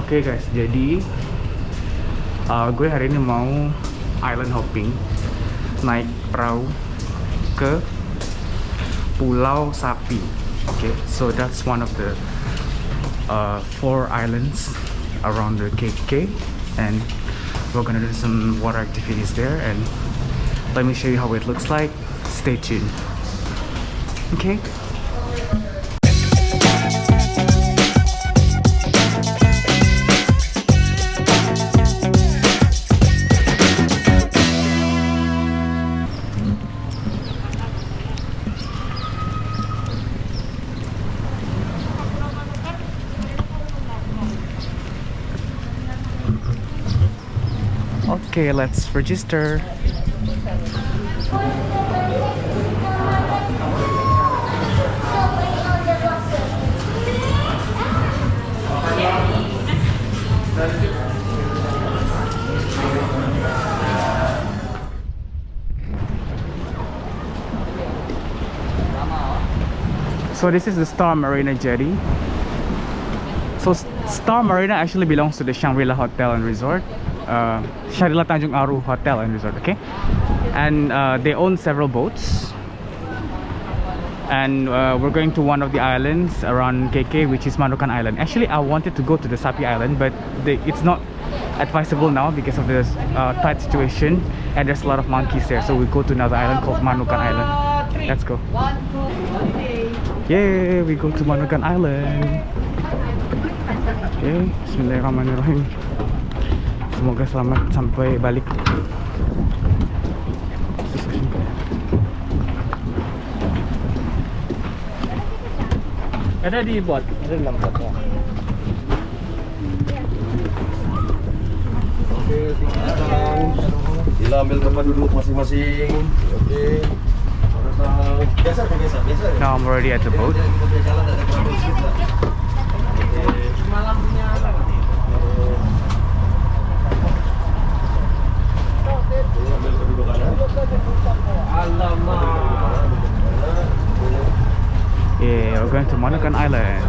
Oke guys, jadi gue hari ini mau island hopping, naik perahu ke Pulau Sapi. Okay, so that's one of the 4 islands around the KK, and we're gonna do some water activities there, and let me show you how it looks like. Stay tuned. Okay. Okay, let's register. So this is the Star Marina jetty. So Star Marina actually belongs to the Shangri-La Hotel and Resort. Shangri-La Tanjung Aru Hotel and Resort, okay? And they own several boats. And we're going to one of the islands around KK, which is Manukan Island. Actually, I wanted to go to the Sapi Island, but it's not advisable now because of the tight situation, and there's a lot of monkeys there. So we go to another island called Manukan Island. Let's go. Yay, we go to Manukan Island. Okay, bismillahirrahmanirrahim. Semoga selamat sampai balik. Ada di bot, ada dalam bot ya. Oke, silakan. Sila ambil tempat duduk masing-masing. Oke. Biasa. Now I'm already at the boat. Yeah, we're going to Manukan Island.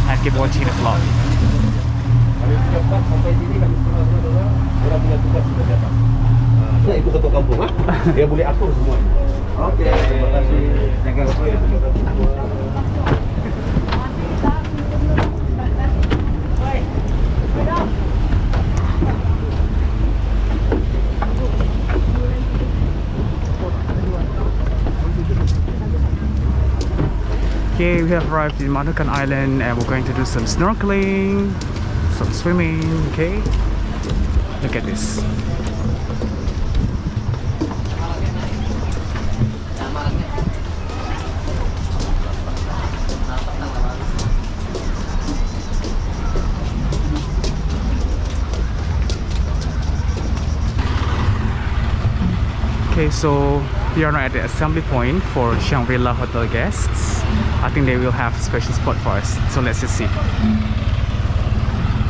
And keep watching the vlog. Nah, itu ketua kampung, ah? Dia boleh atur semua. Oke, terima kasih. Jaga ya. Okay, we have arrived in Manukan Island and we're going to do some snorkeling, some swimming, okay? Look at this. Okay, so we are now at the assembly point for Shangri-La Hotel guests. I think they will have special spot for us. So let's just see.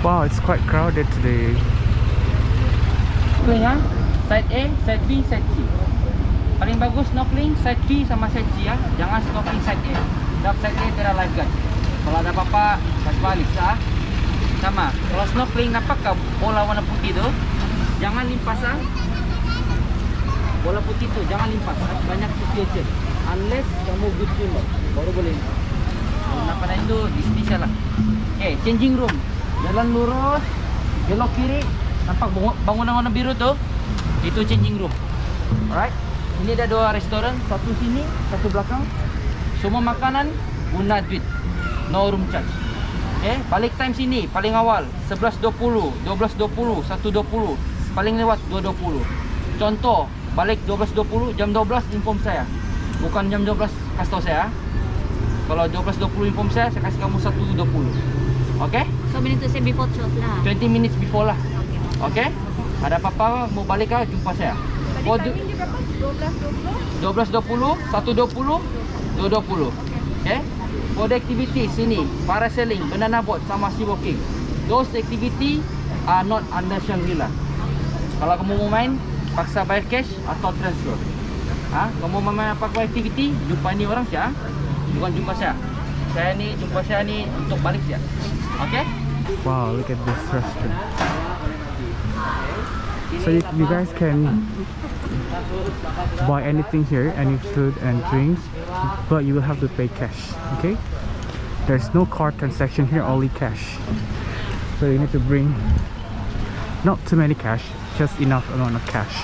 Wow, it's quite crowded today. Snorkeling ya, side A, side B, side C. Paling bagus snorkeling side B sama side C ya. Jangan snorkeling side A. Sebab side A tidak lifeguard. Kalau ada apa-apa, pas balik ya. Sama. Kalau snorkeling nampak ke bola warna putih tu, jangan limpas ya. Bola putih tu jangan limpas, banyak situation. Unless kamu good swimmer, baru boleh. Nampak itu di sini salah. Changing room. Jalan lurus, belok kiri, Nampak bangunan warna biru tuh? Itu changing room. Alright. Ini ada 2 restoran, satu sini, satu belakang. Semua makanan guna duit. No room charge. Okay, balik time sini paling awal 11.20, 12.20, 1.20. Paling lewat 2.20. Contoh, balik 12.20, jam 12 inform saya. Bukan jam 12 kasih tahu saya. Kalau 12.20 inform saya kasih kamu 1.20. Okay? So meaning to say before 12 lah. 20 minutes before lah. Okay. Okay? Ada apa-apa mau balik kah, jumpa saya. Tadi timing dia berapa? 12.20, 1.20, 2.20. Okay? For the activity sini, parasailing, banana boat sama sea walking. Those activity are not under Shangri-La. Kalau kamu mau main, paksa bayar cash atau transfer. Kamu mau main apa activity, jumpa ini orang sih, bukan jumpa saya. Jumpa saya ni untuk balik ya. Okay? Wow, look at this restaurant. So you guys can buy anything here, any food and drinks, but you will have to pay cash. Okay? There's no card transaction here, only cash. So you need to bring not too many cash, just enough amount of cash.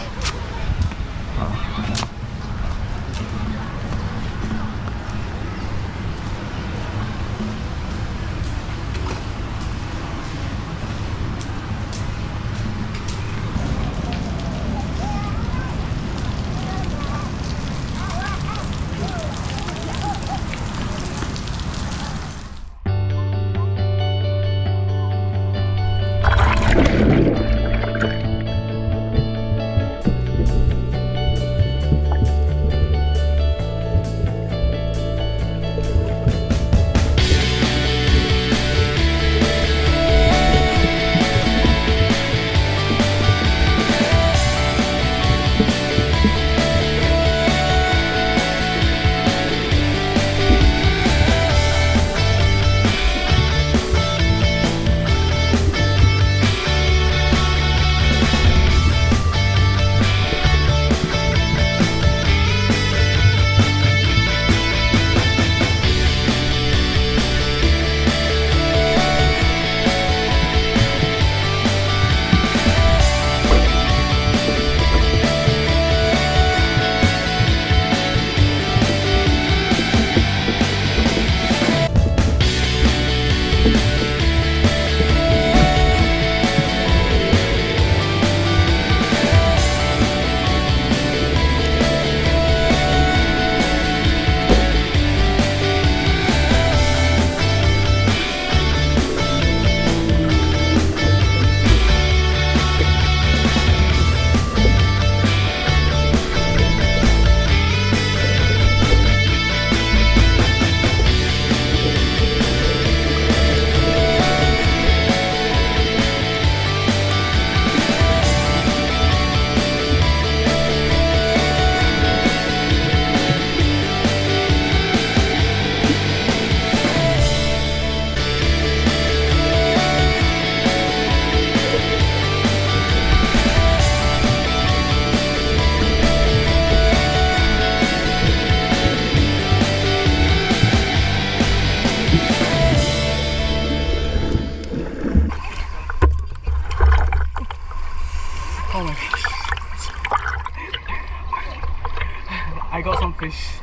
I got some fish.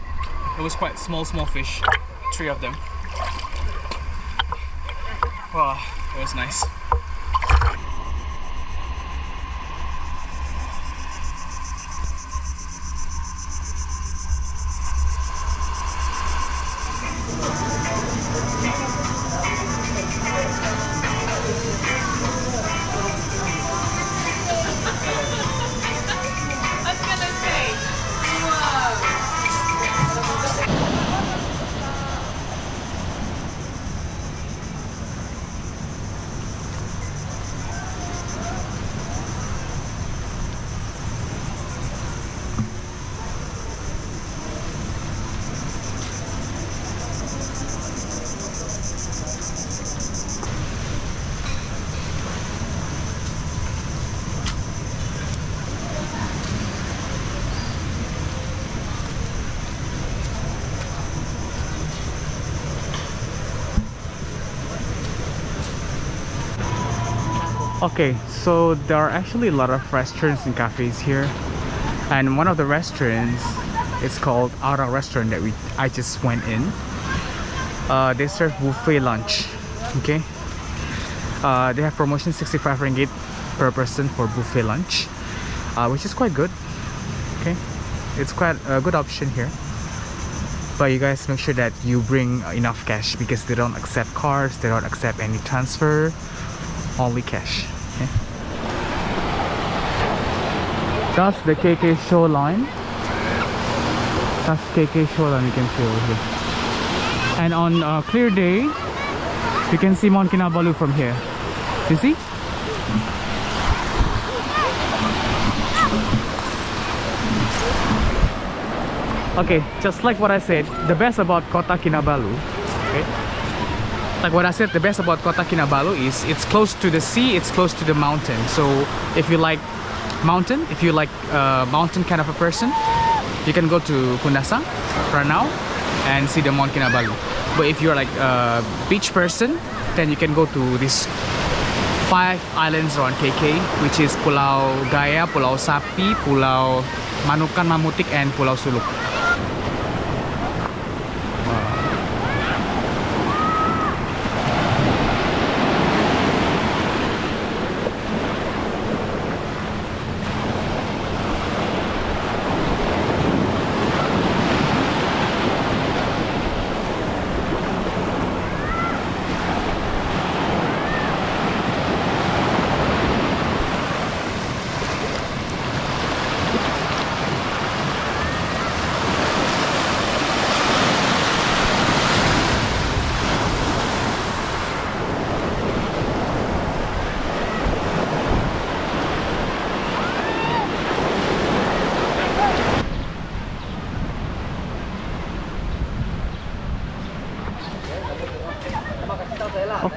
It was quite small fish. 3 of them. Wow, it was nice. Okay, So there are actually a lot of restaurants and cafes here, and one of the restaurants is called Adalah restaurant that I just went in. They serve buffet lunch. Okay, they have promotion 65 ringgit per person for buffet lunch, which is quite good. Okay, it's quite a good option here, but you guys make sure that you bring enough cash because they don't accept cards, they don't accept any transfer, only cash. Okay, that's the KK shoreline. That's KK shoreline, you can see over here. And on a clear day, you can see Mount Kinabalu from here. You see? Okay, just like what I said, the best about Kota Kinabalu, okay? Like what I said, the best about Kota Kinabalu is it's close to the sea, it's close to the mountain. So if you like mountain, if you like mountain kind of a person, you can go to Kundasang right now and see the Mount Kinabalu. But if you're like a beach person, then you can go to these 5 islands around KK, which is Pulau Gaya, Pulau Sapi, Pulau Manukan, Mamutik, and Pulau Suluk.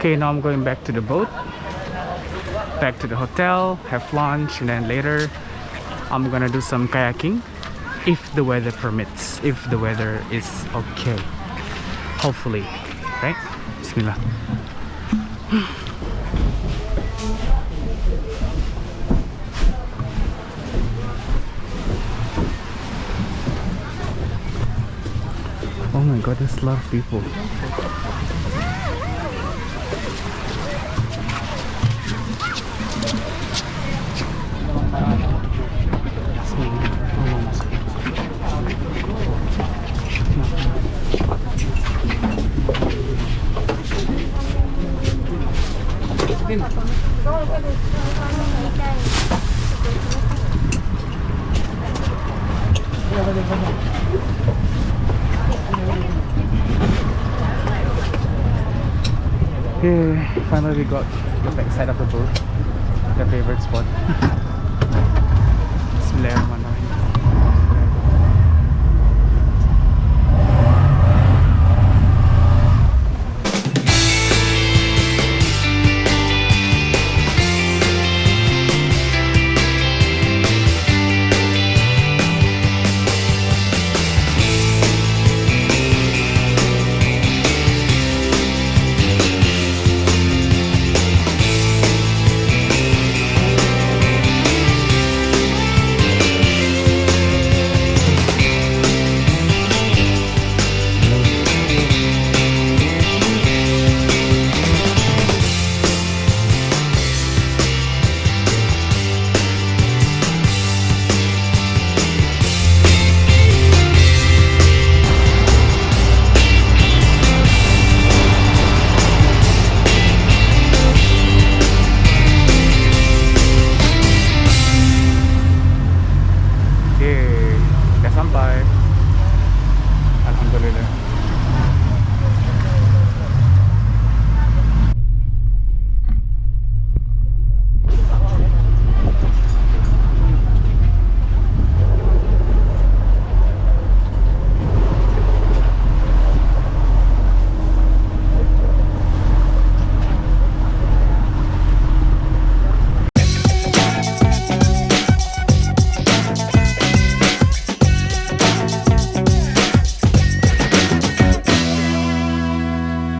Okay, now I'm going back to the boat, back to the hotel, have lunch, and then later I'm gonna do some kayaking if the weather permits, if the weather is okay, hopefully, right? Bismillah. Oh my god, there's a lot of people. Yeah, finally we got the back side of the boat, the favorite spot. Bismillahirrahmanirrahim.